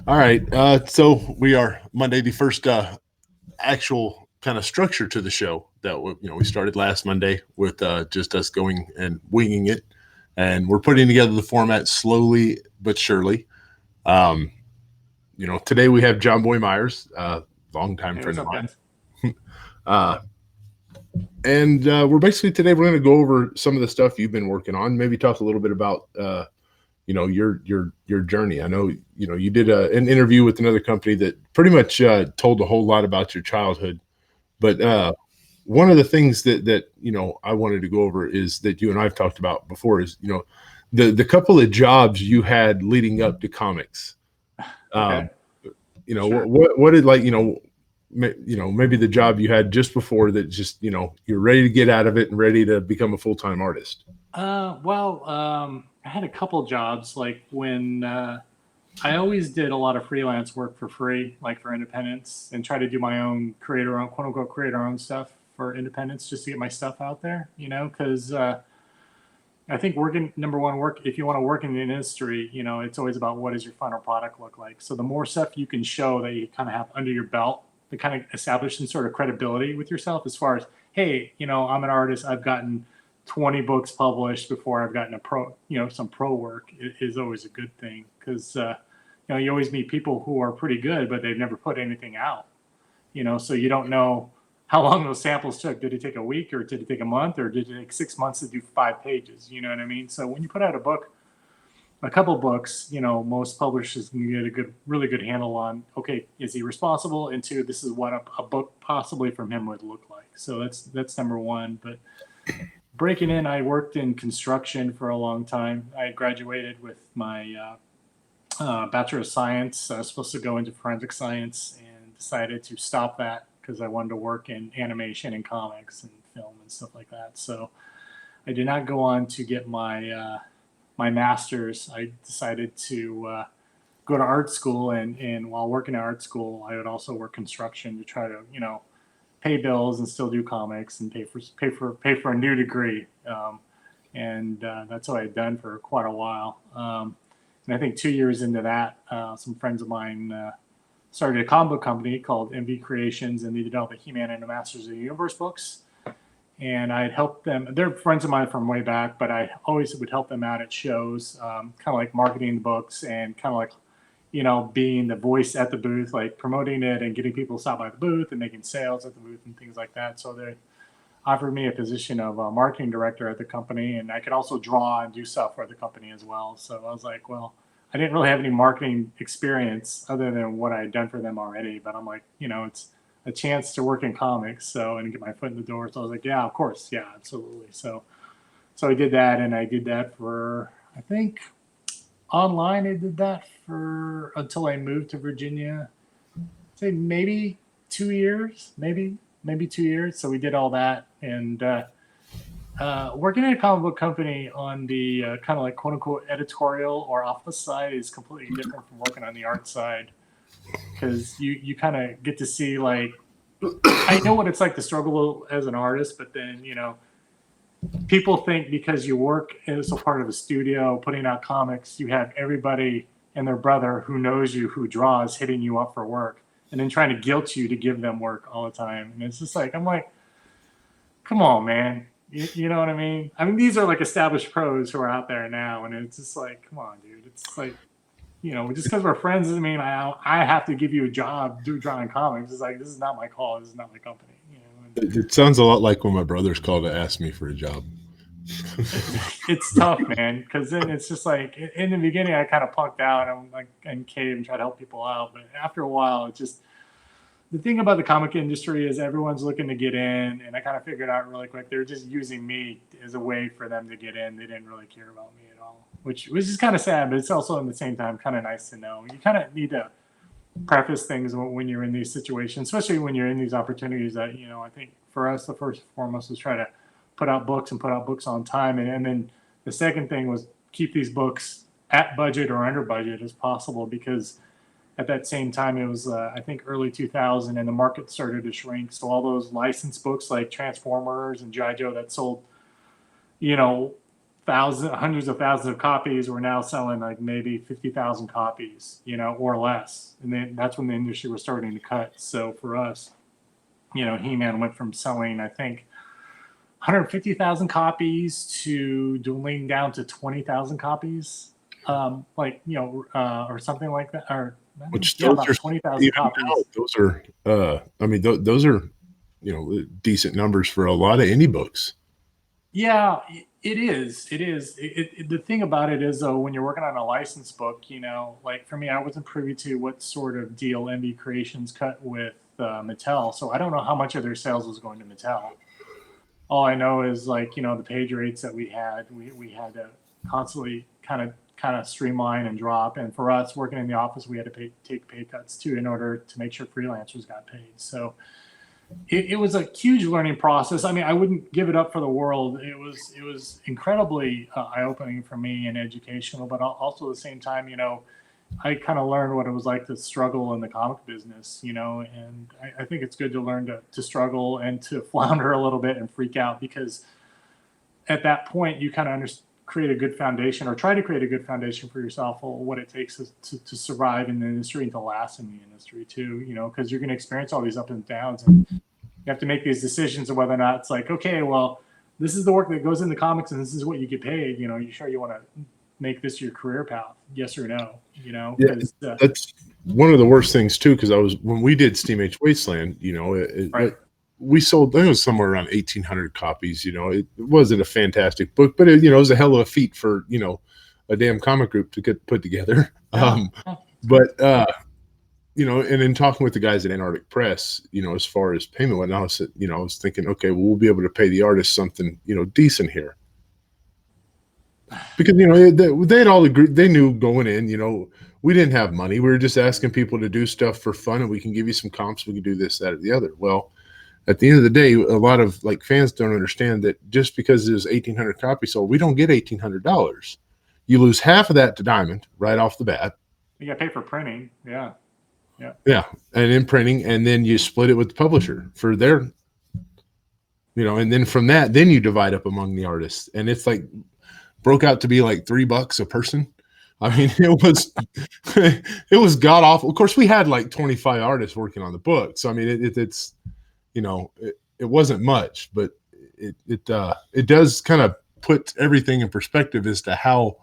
All right. So we are Monday, the first actual kind of structure to the show that we started last Monday with just us going and winging it, and we're putting together the format slowly but surely. Um, Today we have Jonboy Meyers, longtime Hey, friend what's of up, mine, guys? uh, and we're basically today we're going to go over some of the stuff you've been working on. Maybe talk a little bit about your journey. I know you did an interview with another company that pretty much told a whole lot about your childhood, but Right. one of the things that I wanted to go over is that you and I've talked about before is the couple of jobs you had leading up to comics. Okay. um Sure. what did, like, maybe the job you had just before that, just you're ready to get out of it and ready to become a full-time artist. I had a couple jobs. Like when I always did a lot of freelance work for free, like for independence, and try to do my own creator own quote unquote creator own stuff for independence, just to get my stuff out there. Because I think working number one work if you want to work in the industry, it's always about what does your final product look like. So the more stuff you can show that you kind of have under your belt, to kind of establish some sort of credibility with yourself, as far as, hey, I'm an artist. I've gotten 20 books published before I've gotten a pro, some pro work is always a good thing, because you always meet people who are pretty good, but they've never put anything out. So you don't know how long those samples took. Did it take a week, or did it take a month, or did it take 6 months to do 5 pages? You know what I mean? So when you put out a book, a couple books, most publishers can get a really good handle on, okay, is he responsible? And two, this is what a book possibly from him would look like. So that's number one. But breaking in, I worked in construction for a long time. I graduated with my Bachelor of Science. I was supposed to go into forensic science and decided to stop that because I wanted to work in animation and comics and film and stuff like that. So I did not go on to get my master's. I decided to go to art school, and while working at art school, I would also work construction to try to pay bills and still do comics and pay for a new degree. And that's what I had done for quite a while. And I think 2 years into that, some friends of mine started a comic book company called MV Creations, and they developed the He-Man and the Masters of the Universe books. And I'd help them. They're friends of mine from way back, but I always would help them out at shows, kind of like marketing the books and kind of like, being the voice at the booth, like promoting it and getting people to stop by the booth and making sales at the booth and things like that. So they offered me a position of a marketing director at the company, and I could also draw and do stuff for the company as well. So I was like, well, I didn't really have any marketing experience other than what I had done for them already, but I'm like, it's a chance to work in comics, so, and get my foot in the door. So I was like, yeah, of course, yeah, absolutely. So I did that, and I did that for, I think, online. I did that for until I moved to Virginia. Say maybe 2 years, maybe 2 years. So we did all that, and working at a comic book company on the kind of like quote unquote editorial or office side is completely different from working on the art side, because you kind of get to see, like, I know what it's like to struggle as an artist, but then people think because you work as a part of a studio putting out comics, you have everybody and their brother who knows you, who draws, hitting you up for work, and then trying to guilt you to give them work all the time. And it's just like, I'm like, come on, man. You know what I mean? I mean, these are like established pros who are out there now, and it's just like, come on, dude. It's like, just because we're friends doesn't mean I have to give you a job, do drawing comics. It's like, this is not my call. This is not my company. And It sounds a lot like when my brothers called to ask me for a job. it's tough, man, because then it's just like, in the beginning I kind of punked out and like and cave and try to help people out, but after a while, it just, the thing about the comic industry is everyone's looking to get in, and I kind of figured out really quick they're just using me as a way for them to get in. They didn't really care about me at all, which is kind of sad, but it's also at the same time kind of nice to know. You kind of need to preface things when you're in these situations, especially when you're in these opportunities. That I think for us, the first and foremost was try to put out books and put out books on time, and then the second thing was keep these books at budget or under budget as possible, because at that same time it was I think early 2000, and the market started to shrink. So all those licensed books like Transformers and GI Joe that sold, you know hundreds of thousands of copies. We're now selling like maybe 50,000 copies, or less. And then that's when the industry was starting to cut. So for us, He-Man went from selling, I think, 150,000 copies to dwindling down to 20,000 copies, or something like that, or Which yeah, those about are 20,000 even now, copies. those are, I mean, those are, decent numbers for a lot of indie books. Yeah, it is. It is. The thing about it is, though, when you're working on a licensed book, like for me, I wasn't privy to what sort of deal MB Creations cut with Mattel, so I don't know how much of their sales was going to Mattel. All I know is like the page rates that we had to constantly kind of streamline and drop. And for us working in the office, we had to take pay cuts too in order to make sure freelancers got paid. So it was a huge learning process. I mean, I wouldn't give it up for the world. It was incredibly eye opening for me and educational, but also at the same time, I kind of learned what it was like to struggle in the comic business, and I think it's good to learn to struggle and to flounder a little bit and freak out, because at that point you kind of create a good foundation, or try to create a good foundation for yourself, or what it takes to survive in the industry and to last in the industry too, because you're going to experience all these ups and downs, and you have to make these decisions of whether or not it's like, okay, well, this is the work that goes in the comics and this is what you get paid. You sure you want to make this your career path? Yes or no? Yeah, that's one of the worst things too. Because when we did Steam Age Wasteland, right. We sold, it was somewhere around 1,800 copies. It wasn't a fantastic book, but it was a hell of a feat for a damn comic group to get put together. Yeah. But and in talking with the guys at Antarctic Press, as far as payment went, I was thinking, okay, well, we'll be able to pay the artist something decent here. Because they had all agreed, they knew going in, we didn't have money. We were just asking people to do stuff for fun, and we can give you some comps. We can do this, that, or the other. Well, at the end of the day, a lot of like fans don't understand that just because there's 1,800 copies sold, we don't get $1,800. You lose half of that to Diamond right off the bat. You got to pay for printing. Yeah. Yeah, and in printing, and then you split it with the publisher for their, and then from that, then you divide up among the artists, and it's like broke out to be like $3 a person. I mean, it was god awful. Of course, we had like 25 artists working on the book, so I mean, it's it wasn't much, but it does kind of put everything in perspective as to how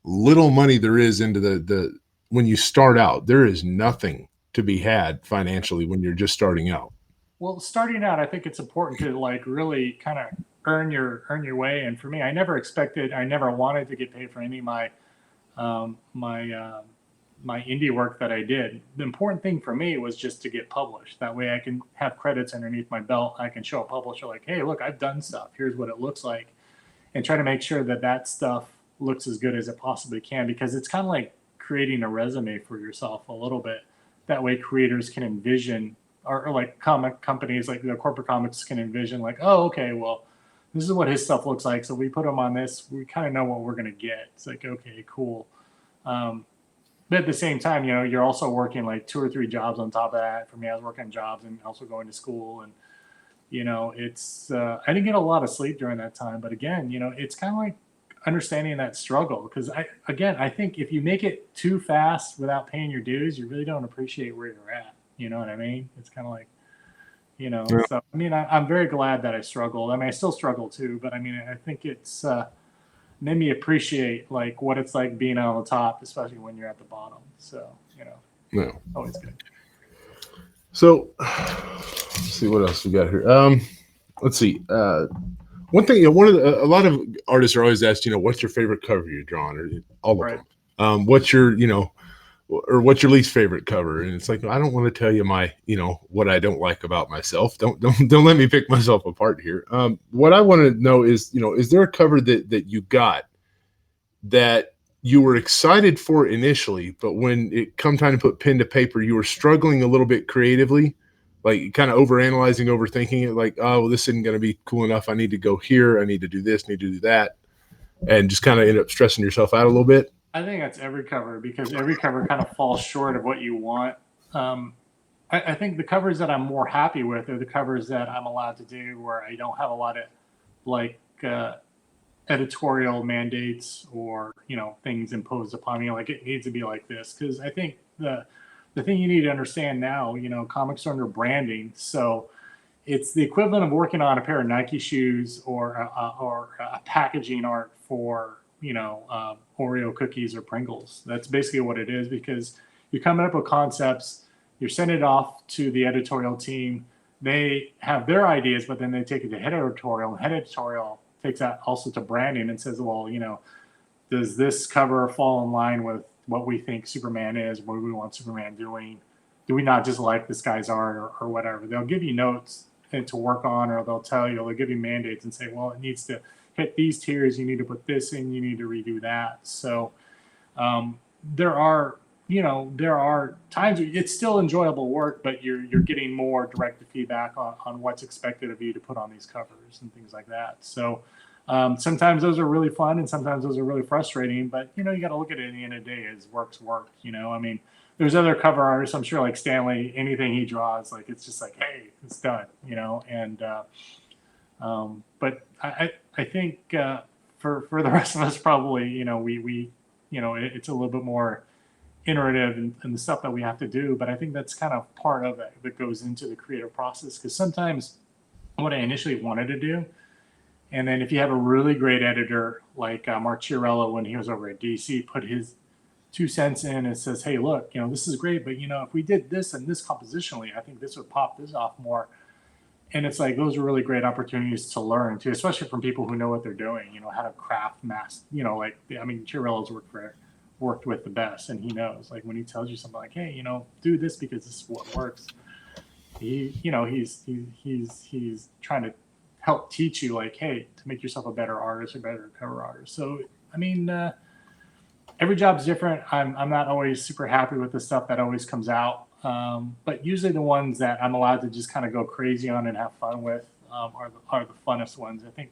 little money there is into the when you start out. There is nothing to be had financially when you're just starting out. Well, starting out, I think it's important to like really kind of earn your way. And for me, I never wanted to get paid for any of my my indie work that I did. The important thing for me was just to get published. That way I can have credits underneath my belt. I can show a publisher like, hey, look, I've done stuff. Here's what it looks like. And try to make sure that stuff looks as good as it possibly can, because it's kind of like creating a resume for yourself a little bit. That way creators can envision, or like comic companies, like the corporate comics can envision like, oh, okay, well, this is what his stuff looks like. So we put him on this, we kind of know what we're going to get. It's like, okay, cool. But at the same time, you're also working like 2 or 3 jobs on top of that. For me, I was working jobs and also going to school, and it's I didn't get a lot of sleep during that time. But again, it's kind of like understanding that struggle, because I think if you make it too fast without paying your dues, you really don't appreciate where you're at. You know what I mean? It's kind of like, Yeah. so I mean, I'm very glad that I struggled. I mean, I still struggle too, but I mean, I think it's made me appreciate like what it's like being on the top, especially when you're at the bottom. So No. always good. So let's see what else we got here. Let's see. One thing, a lot of artists are always asked, what's your favorite cover you've drawn, or all of Right. them. What's your, or what's your least favorite cover? And it's like, I don't want to tell you my, what I don't like about myself. Don't let me pick myself apart here. What I want to know is, is there a cover that you got that you were excited for initially, but when it come time to put pen to paper, you were struggling a little bit creatively, like kind of overanalyzing, overthinking it, like, oh, well, this isn't going to be cool enough. I need to go here. I need to do this, need to do that. And just kind of end up stressing yourself out a little bit. I think that's every cover, because every cover kind of falls short of what you want. I think the covers that I'm more happy with are the covers that I'm allowed to do where I don't have a lot of like editorial mandates or things imposed upon me, like it needs to be like this. Because I think the thing you need to understand now, comics are under branding, so it's the equivalent of working on a pair of Nike shoes or a packaging art for Oreo cookies or Pringles. That's basically what it is, because you're coming up with concepts, you're sending it off to the editorial team. They have their ideas, but then they take it to head editorial, and head editorial takes that also to branding and says, well, does this cover fall in line with what we think Superman is, what we want Superman doing? Do we not just like this guy's art or whatever? They'll give you notes to work on, or they'll give you mandates and say, well, it needs to hit these tiers. You need to put this in. You need to redo that. So there are times it's still enjoyable work, but you're getting more direct feedback on what's expected of you to put on these covers and things like that. So sometimes those are really fun, and sometimes those are really frustrating. But you got to look at it at the end of the day as work's work. I mean, there's other cover artists, I'm sure, like Stanley. Anything he draws, like it's just like, hey, it's done. And but I think for the rest of us, probably we it's a little bit more iterative in the stuff that we have to do. But I think that's kind of part of it that goes into the creative process, because sometimes what I initially wanted to do, and then if you have a really great editor like Mark Chiarella, when he was over at DC, put his 2 cents in and says, hey, look, this is great, but if we did this and this compositionally, I think this would pop this off more. And it's like, those are really great opportunities to learn too, especially from people who know what they're doing, how to craft Chiarella's worked with the best, and he knows, like, when he tells you something like, hey, do this because this is what works. He's trying to help teach you, like, hey, to make yourself a better artist or better cover artist. So, I mean, every job's different. I'm not always super happy with the stuff that always comes out. But usually the ones that I'm allowed to just kind of go crazy on and have fun with are the funnest ones. I think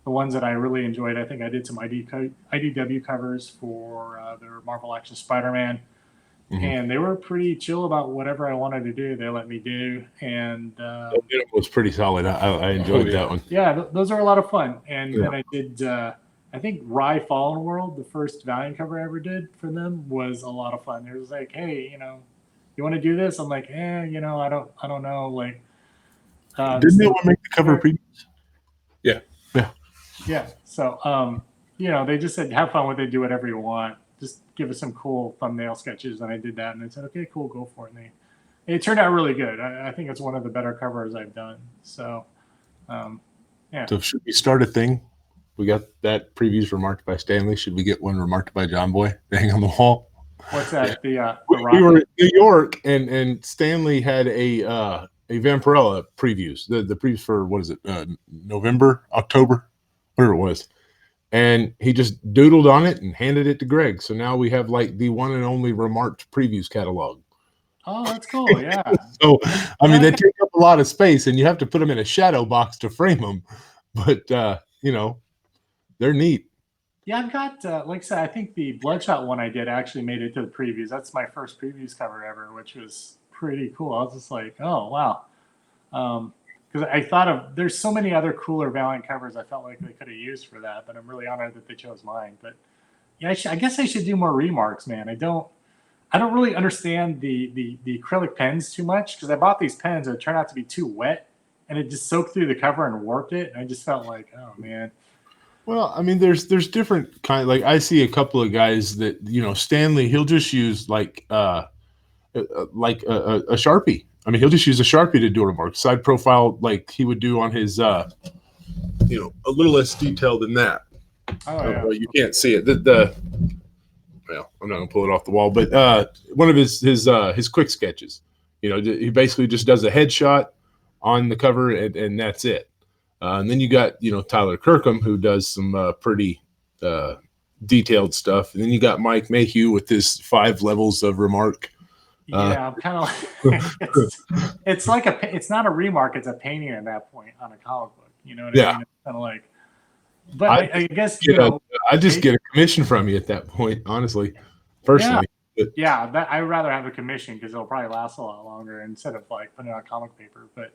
the ones that I really enjoyed, I think I did some IDW covers for their Marvel Action Spider-Man. Mm-hmm. And they were pretty chill about whatever I wanted to do. They let me do. And it was pretty solid. I enjoyed that one. Yeah, those are a lot of fun. And then I did... I think Rye Fallen World, the first Valiant cover I ever did for them, was a lot of fun. It was like, hey, you want to do this? I'm like, I don't know. Like, didn't they want to make the cover previews? Yeah. So, they just said, have fun with it, do whatever you want. Just give us some cool thumbnail sketches. And I did that, and I said, okay, cool, go for it. And it turned out really good. I think it's one of the better covers I've done. So, yeah. So should we start a thing? We got that previews remarked by Stanley. Should we get one remarked by Jonboy to hang on the wall? What's that? Yeah. We were in New York, and Stanley had a Vampirella previews. The previews for, what is it? November, October, whatever it was. And he just doodled on it and handed it to Greg. So now we have like the one and only remarked previews catalog. Oh, that's cool. Yeah. So I mean, they take up a lot of space, and you have to put them in a shadow box to frame them. But they're neat. Yeah, I've got, like I said, I think the Bloodshot one I did actually made it to the previews. That's my first previews cover ever, which was pretty cool. I was just like, oh, wow. Because I thought there's so many other cooler Valiant covers I felt like they could have used for that, but I'm really honored that they chose mine. But yeah, I guess I should do more remarks, man. I don't really understand the acrylic pens too much, because I bought these pens that turned out to be too wet, and it just soaked through the cover and warped it. And I just felt like, oh, man. Well, I mean, there's different kind. Like, I see a couple of guys that, Stanley, he'll just use like a Sharpie. I mean, he'll just use a Sharpie to do a remark. Side profile, like he would do on his, a little less detailed than that. Oh, yeah. You can't see it. Well, I'm not gonna pull it off the wall, but one of his quick sketches. He basically just does a headshot on the cover, and that's it. And then you got, Tyler Kirkham, who does some pretty detailed stuff. And then you got Mike Mayhew with his 5 levels of remark. Yeah, I'm kind of like, it's like it's not a remark, it's a painting at that point on a comic book. You know what I mean? It's kind of like, but I guess, I just get a commission from you at that point, honestly, personally. Yeah, I'd rather have a commission, because it'll probably last a lot longer instead of like putting it on comic paper. But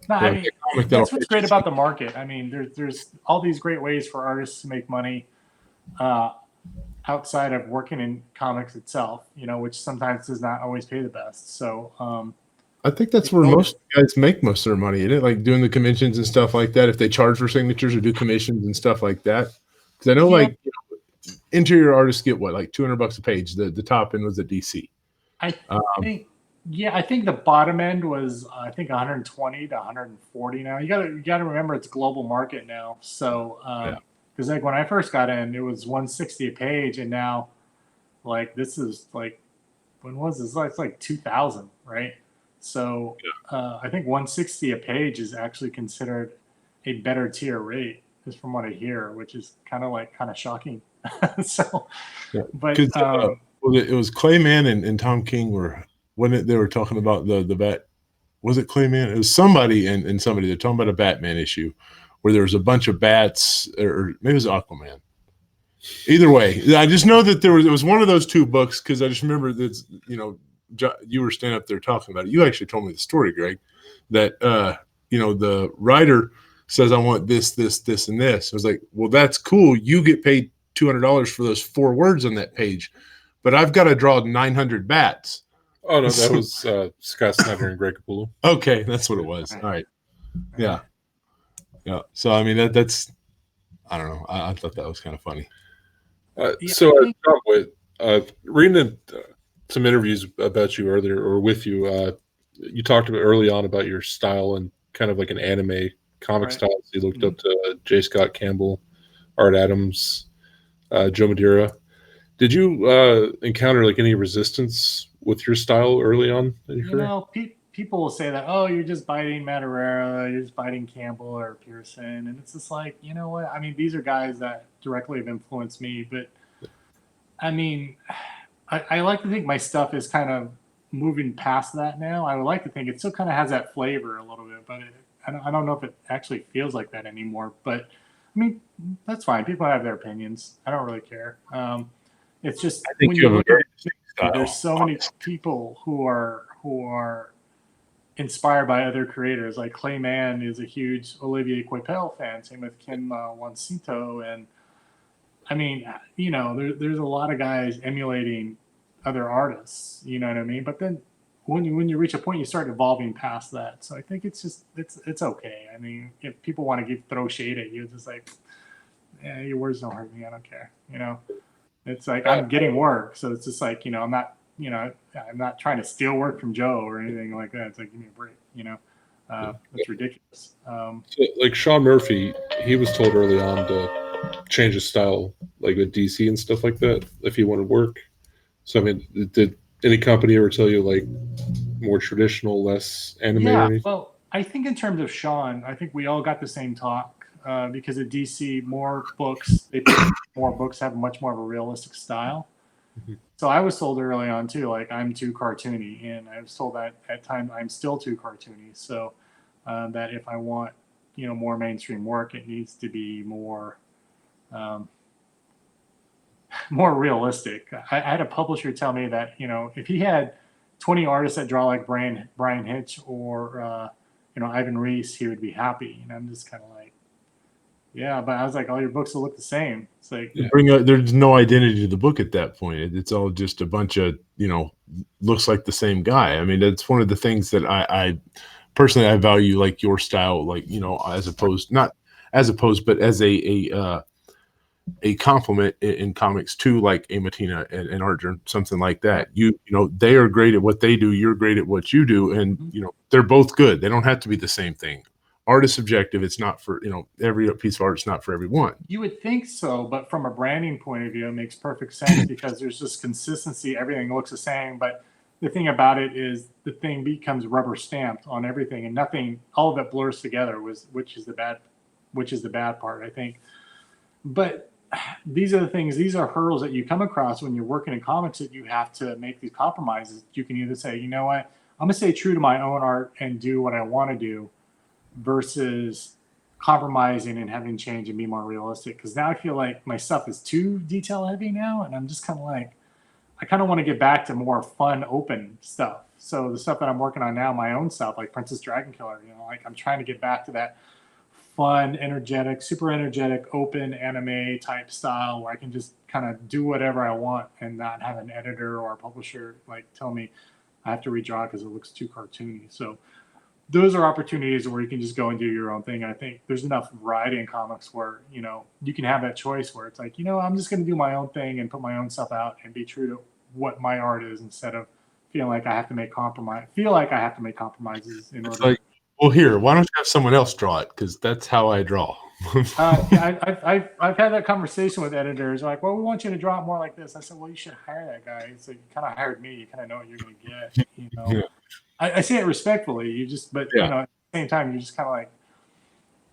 No, You I know, mean, a comic that'll that's what's catch great you. about the market. I mean, there's all these great ways for artists to make money uh, outside of working in comics itself, which sometimes does not always pay the best. So, I think that's where most guys make most of their money, isn't it? Like doing the conventions and stuff like that. If they charge for signatures or do commissions and stuff like that, because I know yeah, like interior artists get what, like $200 a page. The top end was at DC. I think, I think the bottom end was I think 120 to 140 now. You gotta remember it's a global market now. So, Yeah. because like when I first got in, it was 160 a page, and now like this is like when was this? It's like 2000, right? So I think 160 a page is actually considered a better tier rate, is from what I hear, which is kind of shocking. So, Yeah, but because it was Clayman and Tom King were when they were talking about the bat. Was it Clayman? It was somebody and somebody. They're talking about a Batman issue where there was a bunch of bats, or maybe it was Aquaman. Either way, I just know that it was one of those two books because I just remember that you were standing up there talking about it. You actually told me the story, Greg, that the writer says I want this, this, this, and this. I was like, well, that's cool. You get paid $200 for those 4 words on that page, but I've got to draw 900 bats. Oh no, that was Scott Snyder and Greg Capullo. Okay, that's what it was. All right, yeah. So I mean that's I don't know. I thought that was kind of funny. Jonboy, reading some interviews about you earlier or with you, you talked about early on about your style and kind of like an anime comic style. So you looked up to J. Scott Campbell, Art Adams, Joe Madureira. Did you encounter like any resistance with your style early on in your career? People will say that, oh, you're just biting Madureira, you're just biting Campbell or Pearson, and it's just like, you know what? I mean, these are guys that directly have influenced me, but I mean, I like to think my stuff is kind of moving past that now. I would like to think it still kind of has that flavor a little bit, but I don't know if it actually feels like that anymore. But I mean, that's fine. People have their opinions. I don't really care. It's just when you look at, there's so many people who are inspired by other creators. Like Clayman is a huge Olivier Coipel fan. Same with Kim Juancito. And I mean, there's a lot of guys emulating other artists. You know what I mean? But then when you reach a point, you start evolving past that. So I think it's okay. I mean, if people want to throw shade at you, it's just like, yeah, your words don't hurt me. I don't care. It's like I'm getting work, so it's just like I'm not. I'm not trying to steal work from Joe or anything like that. It's like, give me a break, It's ridiculous. So, like Sean Murphy, he was told early on to change his style, like with DC and stuff like that, if he wanted work. So, I mean, did any company ever tell you, like, more traditional, less anime or anything? Well, I think in terms of Sean, I think we all got the same talk because at DC, more books have much more of a realistic style. Mm-hmm. So I was told early on too, like I'm too cartoony, and I was told that at times I'm still too cartoony. So that if I want, more mainstream work, it needs to be more, more realistic. I had a publisher tell me that if he had 20 artists that draw like Brian Hitch or Ivan Reis, he would be happy. And I'm just kind of like, yeah, but I was like, all your books will look the same. It's like there's no identity to the book at that point. It's all just a bunch of looks like the same guy. I mean, that's one of the things that I personally I value, like your style, like as opposed but as a compliment in comics to like a Matina and Archer, something like that. They are great at what they do. You're great at what you do, and they're both good. They don't have to be the same thing. Art is subjective. It's not for every piece of art is not for everyone. You would think so, but from a branding point of view, it makes perfect sense because there's just consistency. Everything looks the same, but the thing about it is the thing becomes rubber stamped on everything, and nothing. All of it blurs together. Which is the bad part, I think. But these are the things. These are hurdles that you come across when you're working in comics that you have to make these compromises. You can either say, you know what, I'm gonna stay true to my own art and do what I want to do, versus compromising and having to change and be more realistic. Because now I feel like my stuff is too detail heavy now, and I'm just kind of like, I kind of want to get back to more fun, open stuff. So the stuff that I'm working on now, my own stuff, like Princess Dragon Killer, like I'm trying to get back to that fun, energetic, super energetic, open anime type style where I can just kind of do whatever I want and not have an editor or a publisher like tell me I have to redraw because it looks too cartoony. So those are opportunities where you can just go and do your own thing. And I think there's enough variety in comics where, you can have that choice where it's like, I'm just going to do my own thing and put my own stuff out and be true to what my art is instead of feeling like I have to make compromises in It's order. like, well, here, why don't you have someone else draw it? Because that's how I draw. Yeah, I've had that conversation with editors. Like, well, we want you to draw it more like this. I said, well, you should hire that guy. So you kind of hired me. You kind of know what you're going to get. Yeah. I say it respectfully. But Yeah. at the same time, you're just kind of like,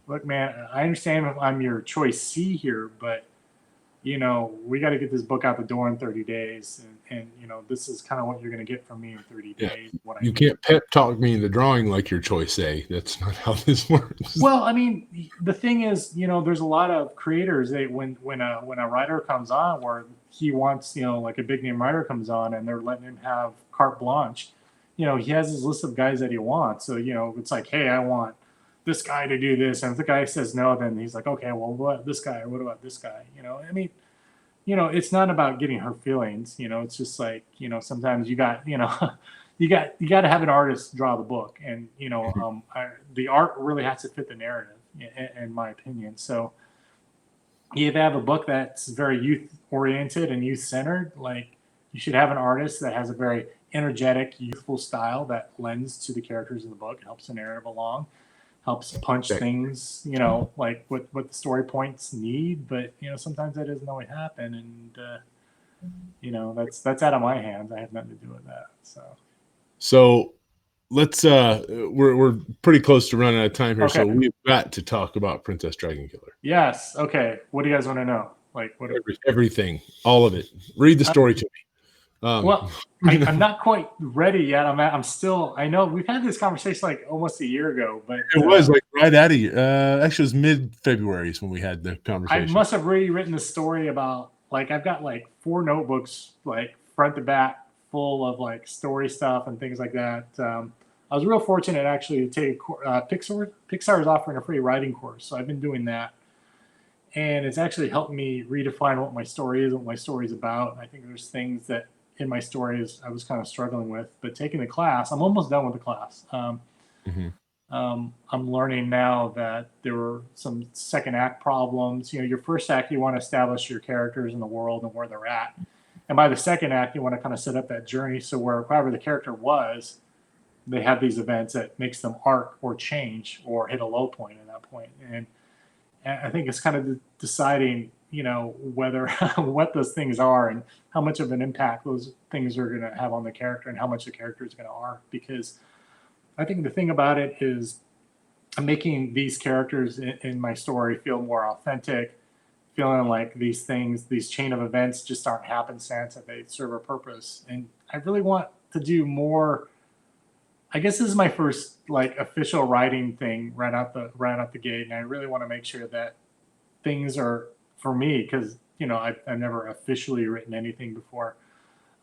look, man, I understand if I'm your choice C here, but we got to get this book out the door in 30 days, and this is kind of what you're going to get from me in 30 days. You can't pep talk me into drawing like your choice A. That's not how this works. Well, I mean, the thing is, there's a lot of creators that when a writer comes on where he wants, like a big name writer comes on and they're letting him have carte blanche, he has his list of guys that he wants. So, it's like, hey, I want this guy to do this. And if the guy says no, then he's like, okay, well, what about this guy? What about this guy? I mean, it's not about getting hurt feelings. It's just like, sometimes you got, you got to have an artist draw the book, and the art really has to fit the narrative, in my opinion. So you have a book that's very youth oriented and youth centered. Like, you should have an artist that has a very energetic, youthful style that lends to the characters in the book, helps the narrative along, helps punch things, like what the story points need. But sometimes that doesn't always happen, and that's out of my hands. I have nothing to do with that. So let's we're pretty close to running out of time here, so we've got to talk about Princess Dragon Killer. Yes. Okay. What do you guys want to know? Like everything, all of it. Read the story to me. Well, I'm not quite ready yet. I'm still. I know we've had this conversation like almost a year ago, but it was like right out of you. Actually, it was mid-February is when we had the conversation. I must have already written a story about, like, I've got like 4 notebooks, like front to back, full of like story stuff and things like that. I was real fortunate actually to take Pixar is offering a free writing course, so I've been doing that, and it's actually helped me redefine what my story is, what my story is about. I think there's things that in my stories I was kind of struggling with, but taking the class, I'm almost done with the class. I'm learning now that there were some second act problems. Your first act, you want to establish your characters in the world and where they're at. And by the second act, you want to kind of set up that journey. So wherever the character was, they have these events that makes them arc or change or hit a low point at that point. And I think it's kind of deciding, whether what those things are and how much of an impact those things are going to have on the character and how much the character is going to arc. Because I think the thing about it is I'm making these characters in my story feel more authentic, feeling like these things, these chain of events just aren't happenstance, that they serve a purpose. And I really want to do more. I guess this is my first like official writing thing right out the gate, and I really want to make sure that things are, for me, because I've never officially written anything before,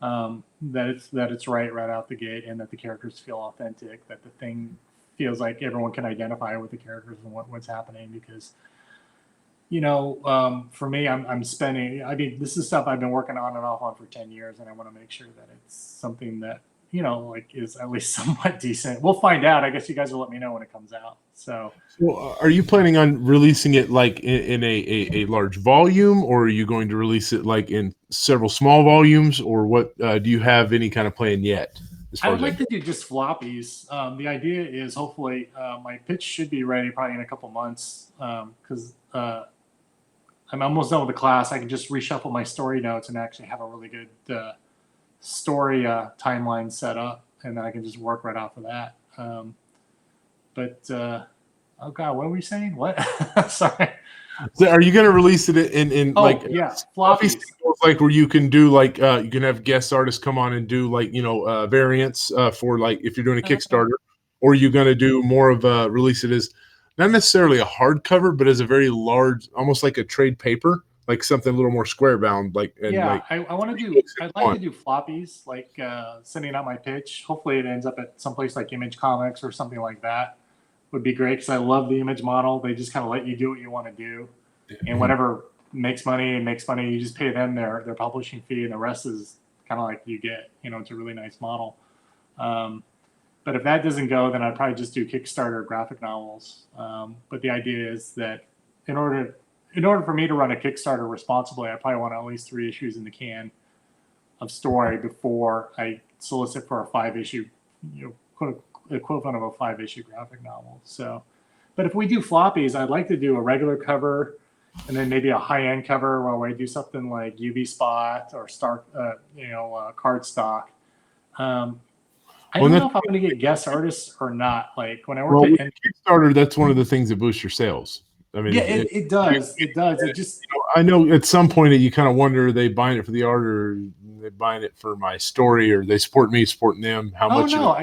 that it's right out the gate, and that the characters feel authentic, that the thing feels like everyone can identify with the characters and what's happening. Because for me, I'm spending. I mean, this is stuff I've been working on and off on for 10 years, and I want to make sure that it's something that is at least somewhat decent. We'll find out. I guess you guys will let me know when it comes out. So are you planning on releasing it like in a large volume, or are you going to release it like in several small volumes, or what? Do you have any kind of plan yet? I would like to do just floppies. The idea is hopefully my pitch should be ready probably in a couple months, because I'm almost done with the class. I can just reshuffle my story notes and actually have a really good story timeline set up, and then I can just work right off of that. Oh god, what were we saying? What? Sorry. So are you going to release it in like floppy like where you can do like you can have guest artists come on and do like variants for like if you're doing a Kickstarter, or are you going to do more of release it as not necessarily a hardcover, but as a very large, almost like a trade paper, like something a little more square bound, like and Yeah, like I want to do. looks I'd fun. like to do floppies, like sending out my pitch. Hopefully, it ends up at someplace like Image Comics or something like that. Would be great because I love the Image model. They just kind of let you do what you want to do, and whatever makes money, you just pay them their publishing fee, and the rest is kind of like you get. It's a really nice model. But if that doesn't go, then I'd probably just do Kickstarter graphic novels. But the idea is that in order for me to run a Kickstarter responsibly, I probably want at least 3 issues in the can of story before I solicit for a 5-issue, equivalent of a 5-issue graphic novel. So, but if we do floppies, I'd like to do a regular cover and then maybe a high-end cover where I do something like UV Spot or cardstock. I don't know if I'm going to get guest artists or not. Like when I worked at Kickstarter, that's one of the things that boosts your sales. I mean, yeah, it does. It does. It just. I know at some point you kind of wonder, are they buying it for the art, or are they buying it for my story, or they support me, supporting them? How much? No,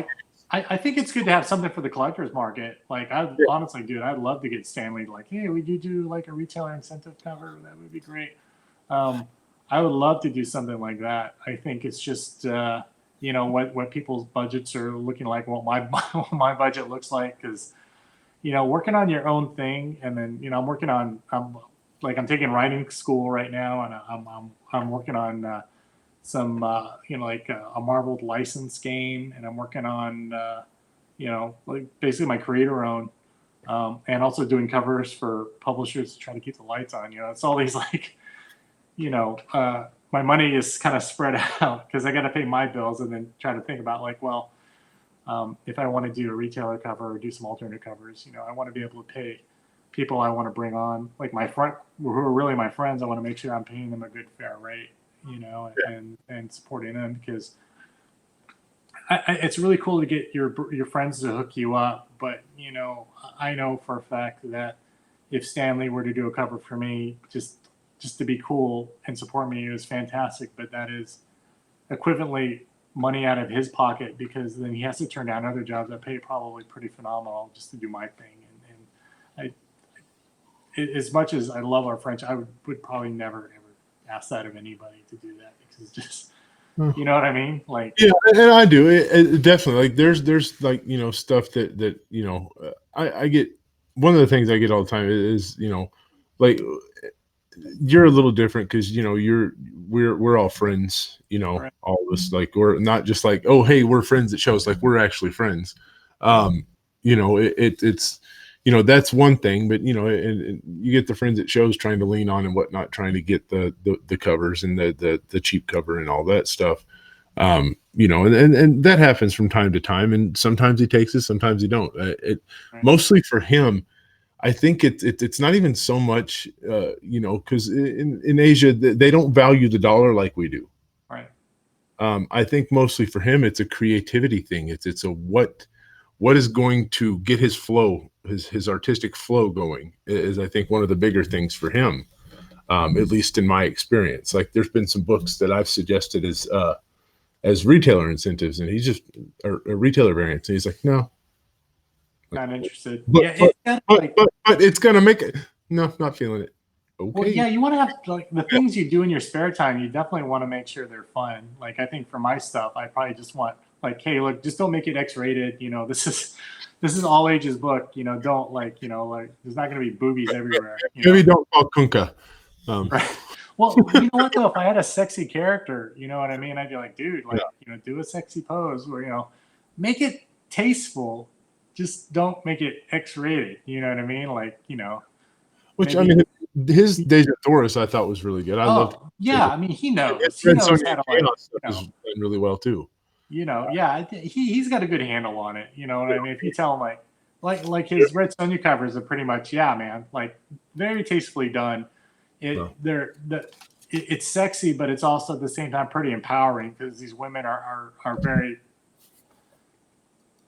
I think it's good to have something for the collector's market. Like honestly, dude, I'd love to get Stanley. Like, hey, would you do like a retailer incentive cover? That would be great. I would love to do something like that. I think it's just what people's budgets are looking like, what my budget looks like, because working on your own thing, and then I'm taking writing school right now, and I'm working on some like a marbled license game, and I'm working on like basically my creator own, and also doing covers for publishers to try to keep the lights on. It's all these like my money is kind of spread out because I got to pay my bills and then try to think about like, well, if I want to do a retailer cover or do some alternate covers, I want to be able to pay people I want to bring on, like who are really my friends. I want to make sure I'm paying them a good, fair rate, and supporting them, because it's really cool to get your friends to hook you up. But, I know for a fact that if Stanley were to do a cover for me, just to be cool and support me, is fantastic. But that is equivalently money out of his pocket, because then he has to turn down other jobs that pay probably pretty phenomenal just to do my thing. And as much as I love our French, I would probably never ever ask that of anybody to do that, because it's just, you know what I mean? Like, yeah, and I do it definitely. Like there's like stuff that I get. One of the things I get all the time is like you're a little different because we're all friends, right. all of us. Like we're not just like, oh hey, we're friends at shows. Like we're actually friends. It's that's one thing, but and you get the friends at shows trying to lean on and whatnot, trying to get the covers and the cheap cover and all that stuff. And that happens from time to time, and sometimes he takes it, sometimes he don't. Right. Mostly for him, I think it's not even so much, because in Asia they don't value the dollar like we do. Right. I think mostly for him it's a creativity thing. It's a what is going to get his flow, his artistic flow going, is I think one of the bigger things for him. At least in my experience, like there's been some books that I've suggested as retailer incentives, and he's just a retailer variants, and he's like, no. Not interested. But it's gonna make it. No, not feeling it. Okay. Well, yeah, you want to have like the things you do in your spare time. You definitely want to make sure they're fun. Like I think for my stuff, I probably just want like, hey, look, just don't make it X-rated. This is all ages book. Don't like there's not going to be boobies everywhere. Maybe don't call Kunka. Right. Well, you know what though? If I had a sexy character, you know what I mean? I'd be like, dude, like do a sexy pose where make it tasteful. Just don't make it X-rated. You know what I mean? Like, Which maybe, I mean, his Deja Thoris I thought was really good. I loved. Yeah, I mean, he knows. He knows how to done really well too. Yeah, he's got a good handle on it. You know what I mean? If you tell him like his Red Sonja covers are pretty much, yeah, man, like very tastefully done. It's sexy, but it's also at the same time pretty empowering, because these women are very.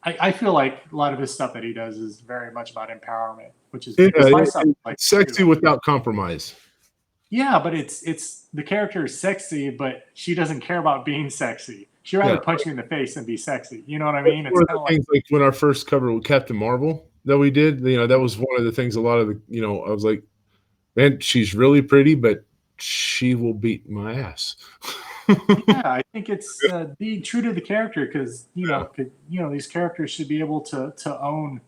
I feel like a lot of his stuff that he does is very much about empowerment, which is sexy without compromise. Yeah, but it's the character is sexy, but she doesn't care about being sexy. She'd rather punch you in the face than be sexy. You know what I mean? It's one of the things like when our first cover with Captain Marvel that we did, that was one of the things. A lot of the, I was like, man, she's really pretty, but she will beat my ass. Yeah, I think it's be true to the character because these characters should be able to own.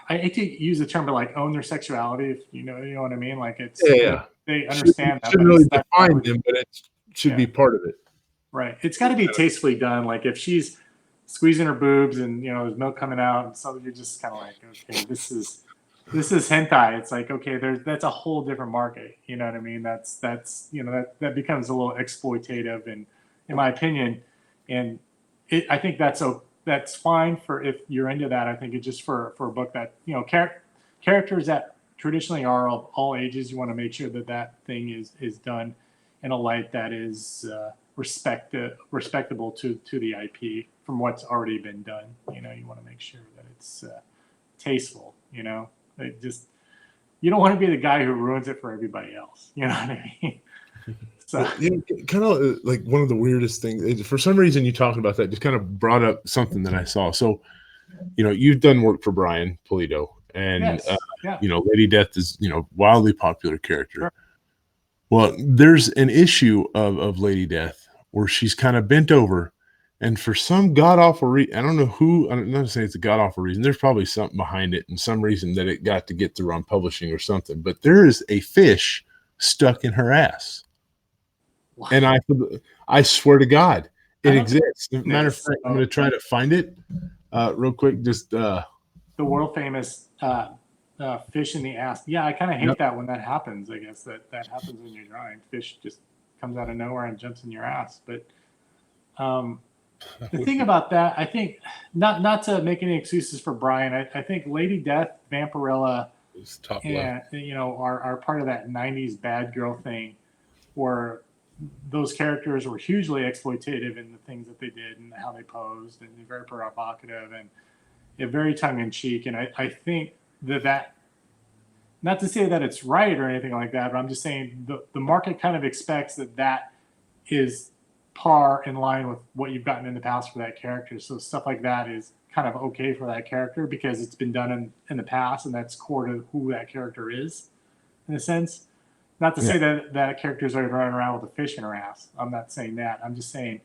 I hate to use the term, but like own their sexuality. If you know what I mean. Like it's they understand that, shouldn't but really it's define them, but it should be part of it. Right. It's got to be tastefully done. Like if she's squeezing her boobs and there's milk coming out, and so you're just kind of like, okay, this is hentai. It's like, okay, that's a whole different market. You know what I mean? That's that becomes a little exploitative, and in my opinion, and I think that's fine for if you're into that. I think it's just for a book that characters that traditionally are of all ages. You want to make sure that thing is done in a light that is respectable to the IP from what's already been done. You want to make sure that it's tasteful. It just you don't want to be the guy who ruins it for everybody else. You know what I mean? So kind of like one of the weirdest things. For some reason, you talking about that just kind of brought up something that I saw. So, you've done work for Brian Pulido, and Lady Death is wildly popular character. Sure. Well, there's an issue of Lady Death where she's kind of bent over, and for some god awful reason, I don't know who. I'm not saying it's a god awful reason. There's probably something behind it, and some reason that it got to get through on publishing or something. But there is a fish stuck in her ass. What? And I swear to God, it exists. Matter of fact, I'm going to try to find it real quick. Just the world famous fish in the ass. Yeah, I kind of hate that when that happens. I guess that happens when you're drawing. Fish just comes out of nowhere and jumps in your ass. But the thing about that, I think, not to make any excuses for Brian, I think Lady Death, Vampirella, are part of that '90s bad girl thing, where those characters were hugely exploitative in the things that they did and how they posed, and very provocative and very tongue-in-cheek. And I think that not to say that it's right or anything like that, but I'm just saying the market kind of expects that is par in line with what you've gotten in the past for that character. So stuff like that is kind of okay for that character because it's been done in the past, and that's core to who that character is, in a sense. Not to say that character's already running around with a fish in her ass. I'm not saying that. I'm just saying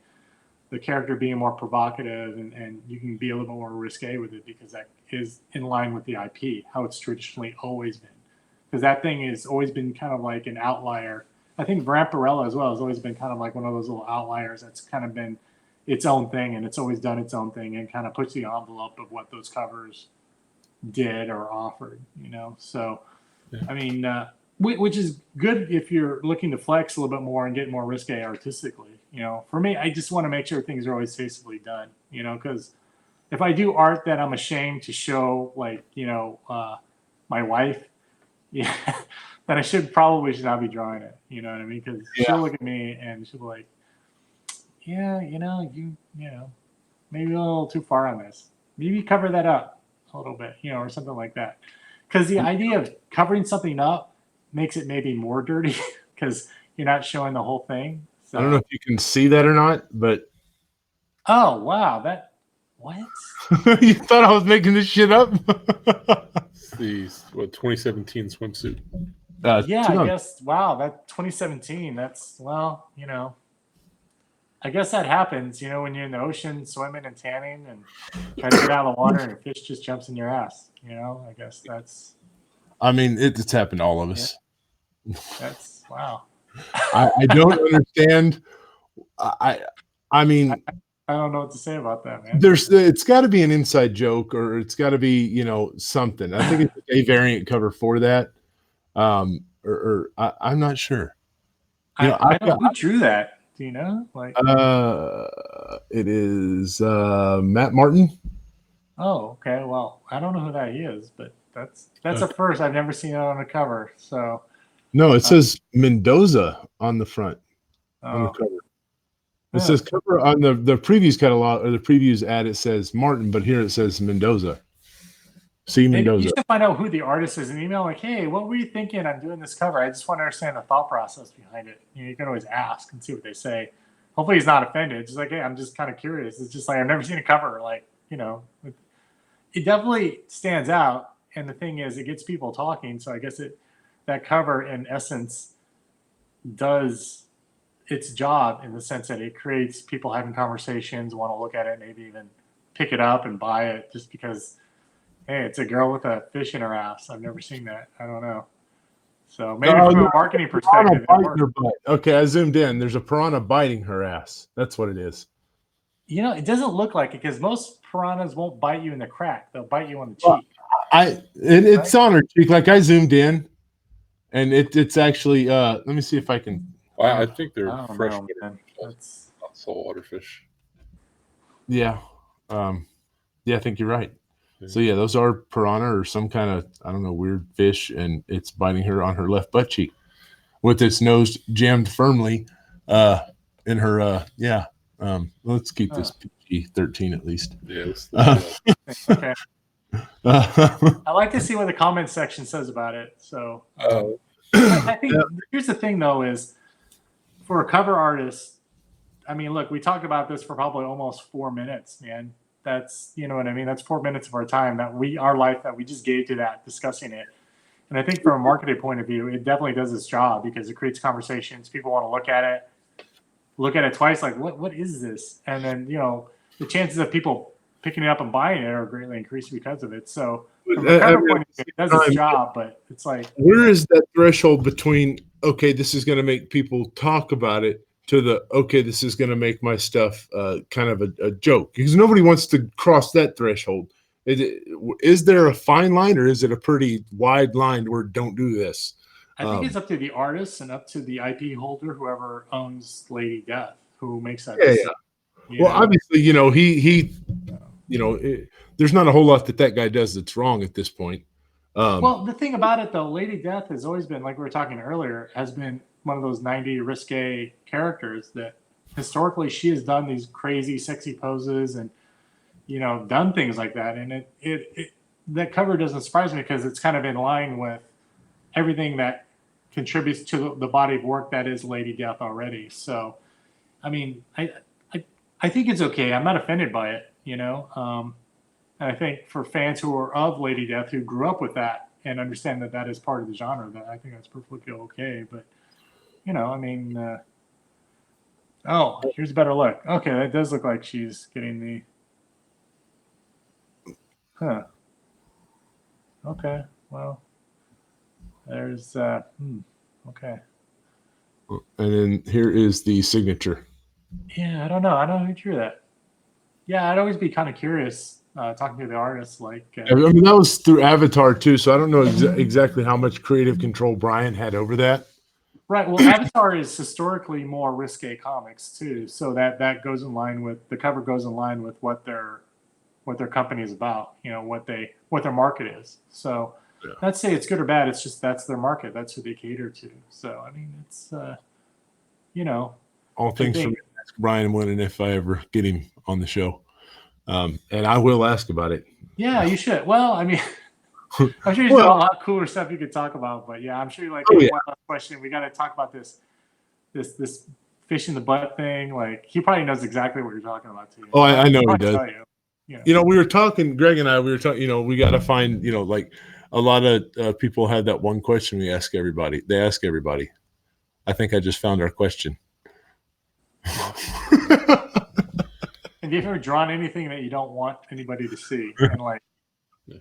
the character being more provocative and you can be a little bit more risque with it because that is in line with the IP, how it's traditionally always been. Because that thing has always been kind of like an outlier. I think Vampirella as well has always been kind of like one of those little outliers that's kind of been its own thing, and it's always done its own thing and kind of puts the envelope of what those covers did or offered, So, I mean, which is good if you're looking to flex a little bit more and get more risque artistically. For me, I just want to make sure things are always tastefully done. Because if I do art that I'm ashamed to show, like my wife, then I should not be drawing it. You know what I mean? Because she'll look at me and she'll be like, you maybe a little too far on this. Maybe cover that up a little bit, or something like that. Because the idea of covering something up makes it maybe more dirty because you're not showing the whole thing. So. I don't know if you can see that or not, but oh wow, what? You thought I was making this shit up? The 2017 swimsuit. I guess. Wow, that 2017. That's I guess that happens. When you're in the ocean swimming and tanning and trying to get out of the water and a fish just jumps in your ass. I guess that's. I mean, it's happened to all of us. Yeah. That's wow. I don't understand. I mean, I don't know what to say about that, man. It's got to be an inside joke, or it's got to be something. I think it's a variant cover for that. Or I'm not sure. I don't know who drew that. Do you know? Like, it is Matt Martin. Oh, okay. Well, I don't know who that is, but that's a first. I've never seen it on a cover. So no, it says Mendoza on the front on the cover. It says cover on the previews catalog or the previews ad. It says Martin, but here it says Mendoza. See Mendoza. You should find out who the artist is and email like, hey, what were you thinking on doing this cover? I just want to understand the thought process behind it. You can always ask and see what they say. Hopefully he's not offended. Just like, hey, I'm just kind of curious. It's just like I've never seen a cover like it definitely stands out. And the thing is, it gets people talking. So I guess that cover, in essence, does its job in the sense that it creates people having conversations, want to look at it, maybe even pick it up and buy it just because, hey, it's a girl with a fish in her ass. I've never seen that. I don't know. So maybe from a marketing perspective, it works. Okay, I zoomed in. There's a piranha biting her ass. That's what it is. You know, it doesn't look like it because most piranhas won't bite you in the crack. They'll bite you on the cheek. It's on her cheek. Like I zoomed in, and it's actually. Let me see if I can. I think they're fresh saltwater fish. Yeah, yeah, I think you're right. So yeah, those are piranha or some kind of, I don't know, weird fish, and it's biting her on her left butt cheek with its nose jammed firmly in her. Let's keep this PG-13 at least. Yes. Okay. I like to see what the comment section says about it. So I think here's the thing though is for a cover artist, I mean, look, we talked about this for probably almost 4 minutes, man. That's, you know what I mean? That's 4 minutes of our time our life that we just gave to that, discussing it. And I think from a marketing point of view, it definitely does its job because it creates conversations. People want to look at it twice, like, what is this? And then, you know, the chances of people picking it up and buying it are greatly increased because of it. So from a cover point of view, it does its job, but it's like, where is that threshold between, okay, this is going to make people talk about it, to the, okay, this is going to make my stuff kind of a joke? Because nobody wants to cross that threshold. Is there a fine line, or is it a pretty wide line where don't do this? I think it's up to the artist and up to the IP holder, whoever owns Lady Death, who makes that decision. Yeah. Well, obviously, you know, he you know, there's not a whole lot that guy does that's wrong at this point. Well, the thing about it, though, Lady Death has always been, like we were talking earlier, has been one of those 90s risque characters that historically she has done these crazy, sexy poses and, you know, done things like that. And that cover doesn't surprise me because it's kind of in line with everything that contributes to the body of work that is Lady Death already. So, I mean, I think it's okay. I'm not offended by it, you know. And I think for fans who are of Lady Death, who grew up with that and understand that is part of the genre, that I think that's perfectly okay. But, you know, I mean, here's a better look. Okay, that does look like she's getting the. Okay, well, there's okay. And then here is the signature. Yeah, I don't know who drew that. Yeah, I'd always be kind of curious talking to the artist. Like, I mean, that was through Avatar too, so I don't know exactly how much creative control Brian had over that. Right. Well, Avatar is historically more risque comics too, so that goes in line with the cover goes in line with what their company is about. You know, what their market is. So, not say it's good or bad. It's just that's their market. That's who they cater to. So, I mean, it's you know, all things from ask Brian when and if I ever get him on the show, and I will ask about it. Yeah, you should. Well, I mean. I'm sure there's a lot cooler stuff you could talk about, but yeah, I'm sure you're like, one last question. We got to talk about this fish in the butt thing. Like, he probably knows exactly what you're talking about too. Oh, I know he does. You know, we were talking, Greg and I. We were talking. You know, we got to find. You know, like a lot of people have that one question we ask everybody. They ask everybody. I think I just found our question. Have you ever drawn anything that you don't want anybody to see? And like.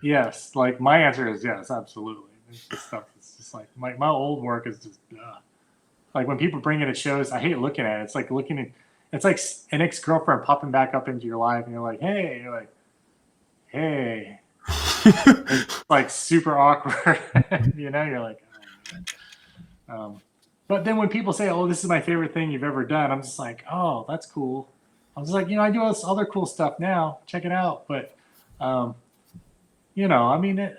Yes, like my answer is yes, absolutely. It's just stuff. It's just like my old work is just like when people bring it at shows. I hate looking at it. It's like it's like an ex-girlfriend popping back up into your life, and you're like, hey, it's like super awkward. You know, you're like, oh, man. But then when people say, "Oh, this is my favorite thing you've ever done," I'm just like, "Oh, that's cool." I'm just like, you know, I do all this other cool stuff now. Check it out, but. You know, I mean,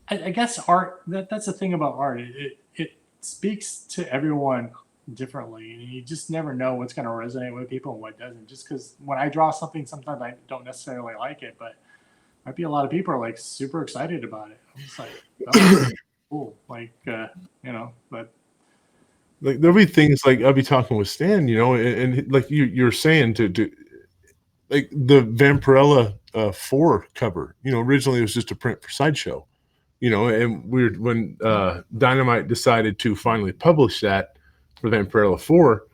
I guess art. That's the thing about art. It speaks to everyone differently, and you just never know what's going to resonate with people and what doesn't. Just because when I draw something, sometimes I don't necessarily like it, but might be a lot of people are like super excited about it. I'm just like, oh, cool, like you know, but. Like there'll be things like I'll be talking with Stan, you know, and like you're saying to like the Vampirella 4 cover, you know, originally it was just a print for Sideshow, and when Dynamite decided to finally publish that for Vampirella 4,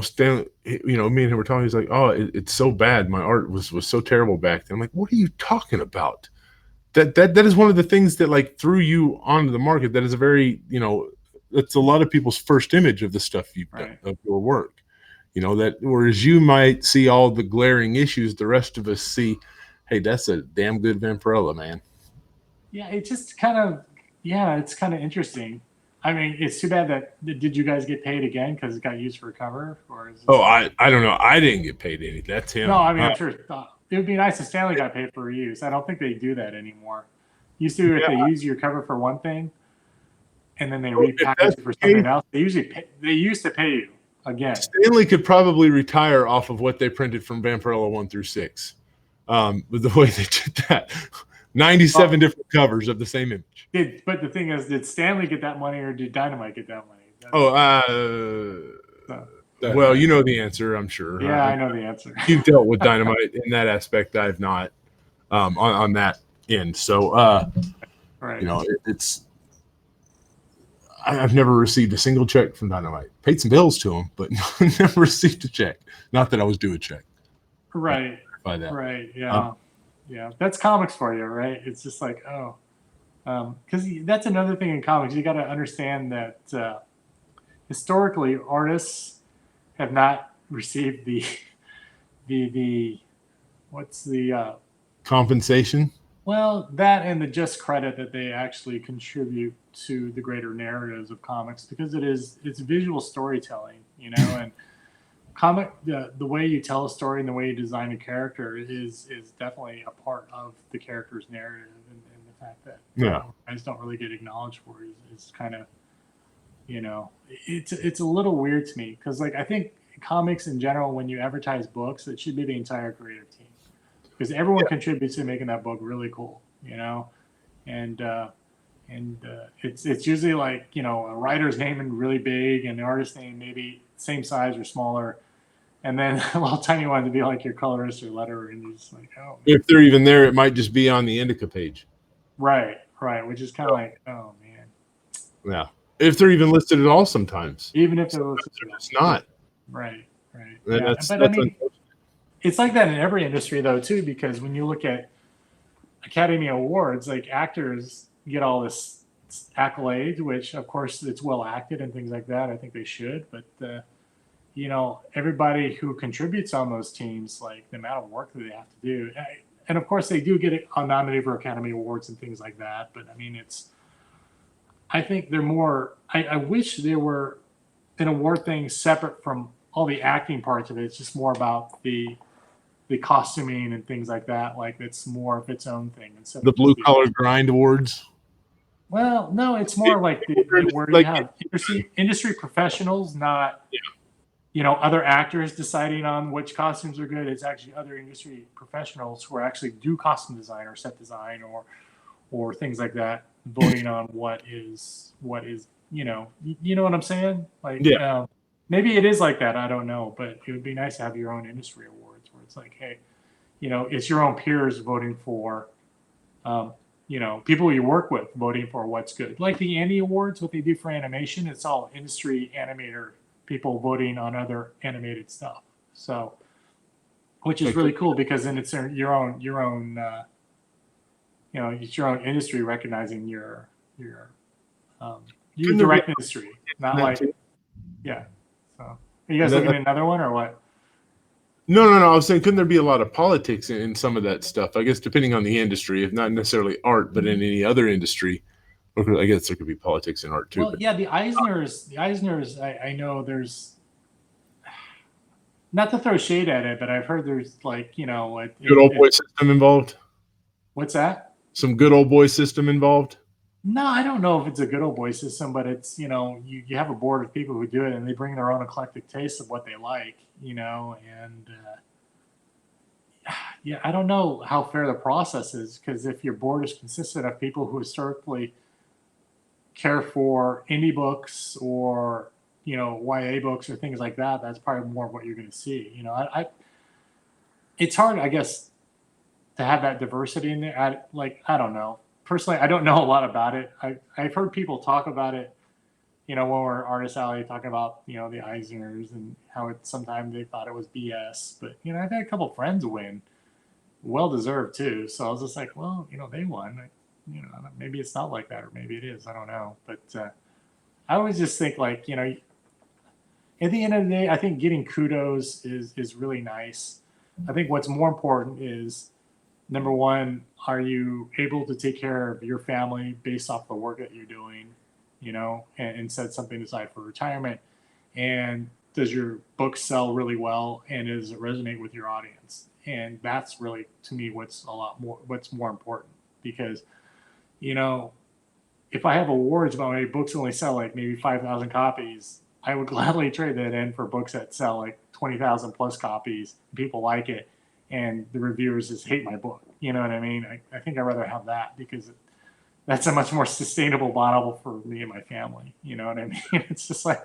Stan, me and him were talking. He's like, "Oh, it's so bad. My art was so terrible back then." I'm like, "What are you talking about? That is one of the things that like threw you onto the market. That is a very, it's a lot of people's first image of the stuff you've done, of your work. That whereas you might see all the glaring issues, the rest of us see, hey, that's a damn good Vampirella, man." Yeah, it just kind of, it's kind of interesting. I mean, it's too bad that did you guys get paid again because it got used for a cover, or is this I don't know. I didn't get paid any. That's him. No, I mean, I'm sure it would be nice if Stanley got paid for reuse. I don't think they do that anymore. Used to, if they use your cover for one thing, and then they repackage it for something else, they used to pay you again. Stanley could probably retire off of what they printed from Vampirella 1 through 6, with the way they did that. 97 different covers of the same image. But the thing is, did Stanley get that money or did Dynamite get that money? Well, you know the answer, I'm sure. Yeah, I know the answer. You've dealt with Dynamite in that aspect. I've not on that end. So, right. it's I've never received a single check from Dynamite. Paid some bills to them, but never received a check. Not that I was due a check. Right. By that. Right. Yeah. Yeah. That's comics for you, right? It's just like, because that's another thing in comics. You got to understand that historically, artists have not received the what's the compensation. Well, that and the just credit that they actually contribute to the greater narratives of comics, because it's visual storytelling, and the way you tell a story and the way you design a character is definitely a part of the character's narrative, and the fact that guys don't really get acknowledged for it is kind of, it's a little weird to me, because like I think comics in general, when you advertise books, it should be the entire creative team, because everyone contributes to making that book really cool, and it's usually like, a writer's name and really big and the artist's name maybe same size or smaller, and then a little tiny one to be like your colorist or letterer, and you're just like, oh, if they're even there, it might just be on the indica page. Right, which is kind of like, oh man. Yeah, if they're even listed at all, sometimes. Even if they're listed, it's not. Right. Yeah. But I mean, it's like that in every industry though too, because when you look at Academy Awards, like actors get all this accolades, which of course it's well acted and things like that. I think they should, but everybody who contributes on those teams, like the amount of work that they have to do, and of course they do get nominated for Academy Awards and things like that. But I mean, I think they're more. I wish there were an award thing separate from all the acting parts of it. It's just more about the costuming and things like that. Like it's more of its own thing. Instead the blue collar grind awards. Well, no, it's more like where you have industry professionals, not other actors deciding on which costumes are good. It's actually other industry professionals who actually do costume design or set design or things like that, voting on what is you know what I'm saying? Like maybe it is like that. I don't know, but it would be nice to have your own industry awards where it's like, hey, it's your own peers voting for, people you work with voting for what's good. Like the Annie Awards, what they do for animation, it's all industry animator people voting on other animated stuff. So, which is really cool, because then it's your own, it's your own industry recognizing your direct industry, not like, So, are you guys looking at another one or what? No. I was saying, couldn't there be a lot of politics in some of that stuff? I guess depending on the industry, if not necessarily art, but in any other industry, I guess there could be politics in art too. Well, yeah, the Eisners, I know there's, not to throw shade at it, but I've heard there's like, good old boy system involved. What's that? Some good old boy system involved. No, I don't know if it's a good old boy system, but it's, you have a board of people who do it and they bring their own eclectic taste of what they like, and I don't know how fair the process is, because if your board is consistent of people who historically care for indie books or, YA books or things like that, that's probably more of what you're going to see. It's hard, I guess, to have that diversity in there. I don't know. personally, I don't know a lot about it. I've heard people talk about it, when we're Artist Alley talking about, the Eisners and how sometimes they thought it was BS. But, I've had a couple friends win. Well deserved too. So I was just like, well, they won. Maybe it's not like that, or maybe it is. I don't know. But I always just think like, at the end of the day, I think getting kudos is really nice. I think what's more important is, number one, are you able to take care of your family based off the work that you're doing, and set something aside for retirement? And does your book sell really well, and does it resonate with your audience? And that's really, to me, what's more important. Because, if I have awards about my books only sell like maybe 5,000 copies, I would gladly trade that in for books that sell like 20,000 plus copies. People like it, and the reviewers just hate my book. You know what I mean? I think I'd rather have that, because that's a much more sustainable model for me and my family. You know what I mean? It's just like,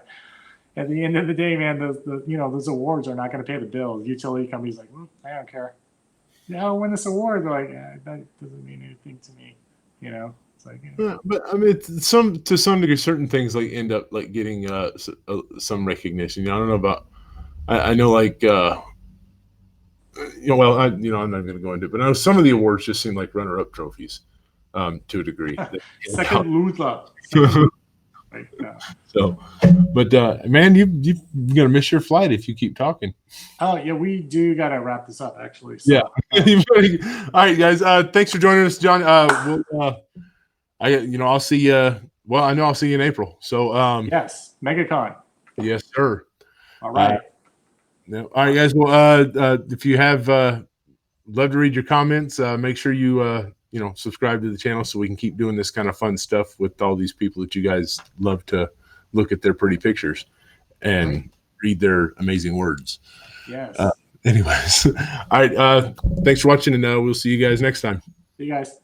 at the end of the day, man, those awards are not going to pay the bills. Utility companies like, I don't care. I'll win this award. They're like, that doesn't mean anything to me. It's like, Yeah, but I mean, to some degree, certain things like end up like getting some recognition. I don't know about. I know like well, I'm not going to go into it, but I know some of the awards just seem like runner-up trophies, to a degree. second loser. Like, So, but man, you're gonna miss your flight if you keep talking. Oh yeah, we do gotta wrap this up actually. So, Yeah. All right, guys. Thanks for joining us, John. I'll see you. Well, I know I'll see you in April. So, yes, MegaCon. Yes, sir. All right. All right, guys. Well, if you have, love to read your comments. Make sure you subscribe to the channel so we can keep doing this kind of fun stuff with all these people that you guys love to look at their pretty pictures and read their amazing words. Yes. Anyways, all right. Thanks for watching, and we'll see you guys next time. See you guys.